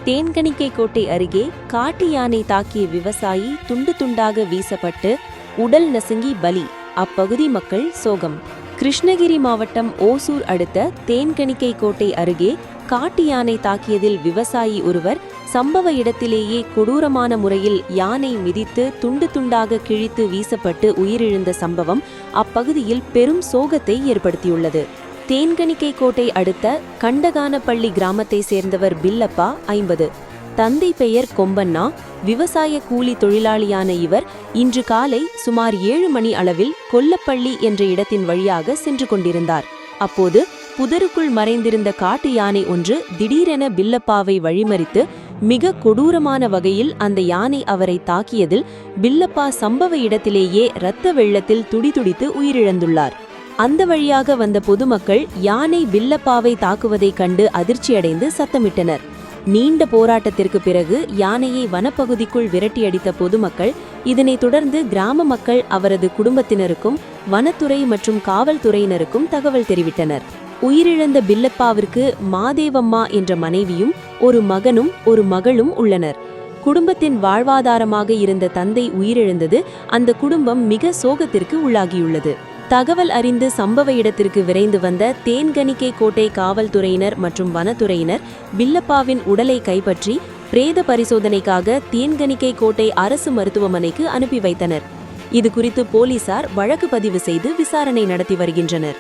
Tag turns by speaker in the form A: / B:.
A: தேன்கனிக்கை கோட்டை அருகே காட்டு யானை தாக்கிய விவசாயி துண்டு துண்டாக வீசப்பட்டு உடல் நசுங்கி பலி. அப்பகுதி மக்கள் சோகம். கிருஷ்ணகிரி மாவட்டம் ஓசூர் அடுத்த தேன்கனிக்கை கோட்டை அருகே காட்டு யானை தாக்கியதில் விவசாயி ஒருவர் சம்பவ இடத்திலேயே கொடூரமான முறையில் யானை மிதித்து துண்டு துண்டாக கிழித்து வீசப்பட்டு உயிரிழந்த சம்பவம் அப்பகுதியில் பெரும் சோகத்தை ஏற்படுத்தியுள்ளது. தேன்கனிக்கை கோட்டை அடுத்த கண்டகானப்பள்ளி கிராமத்தை சேர்ந்தவர் பில்லப்பா 50. தந்தை பெயர் கொம்பண்ணா. விவசாய கூலி தொழிலாளியான இவர் இன்று காலை சுமார் 7 மணி அளவில் கொல்லப்பள்ளி என்ற இடத்தின் வழியாக சென்று கொண்டிருந்தார். அப்போது புதருக்குள் மறைந்திருந்த காட்டு யானை ஒன்று திடீரென பில்லப்பாவை வழிமறித்து மிக கொடூரமான வகையில் அந்த யானை அவரை தாக்கியதில் பில்லப்பா சம்பவ இடத்திலேயே இரத்த வெள்ளத்தில் துடிதுடித்து உயிரிழந்துள்ளார். அந்த வழியாக வந்த பொதுமக்கள் யானை பில்லப்பாவை தாக்குவதைக் கண்டு அதிர்ச்சியடைந்து சத்தமிட்டனர். நீண்ட போராட்டத்திற்கு பிறகு யானையை வனப்பகுதிக்குள் விரட்டியடித்த பொதுமக்கள் இதனைத் தொடர்ந்து கிராம மக்கள் அவரது குடும்பத்தினருக்கும் வனத்துறை மற்றும் காவல்துறையினருக்கும் தகவல் தெரிவித்தனர். உயிரிழந்த பில்லப்பாவிற்கு மாதேவம்மா என்ற மனைவியும் ஒரு மகனும் ஒரு மகளும் உள்ளனர். குடும்பத்தின் வாழ்வாதாரமாக இருந்த தந்தை உயிரிழந்தது அந்த குடும்பம் மிக சோகத்திற்கு உள்ளாகியுள்ளது. தகவல் அறிந்து சம்பவ இடத்திற்கு விரைந்து வந்த தேன்கனிக்கை கோட்டை காவல்துறையினர் மற்றும் வனத்துறையினர் பில்லப்பாவின் உடலை கைப்பற்றி பிரேத பரிசோதனைக்காக தேன்கனிக்கை கோட்டை அரசு மருத்துவமனைக்கு அனுப்பி வைத்தனர். இது குறித்து போலீசார் வழக்கு பதிவு செய்து விசாரணை நடத்தி வருகின்றனர்.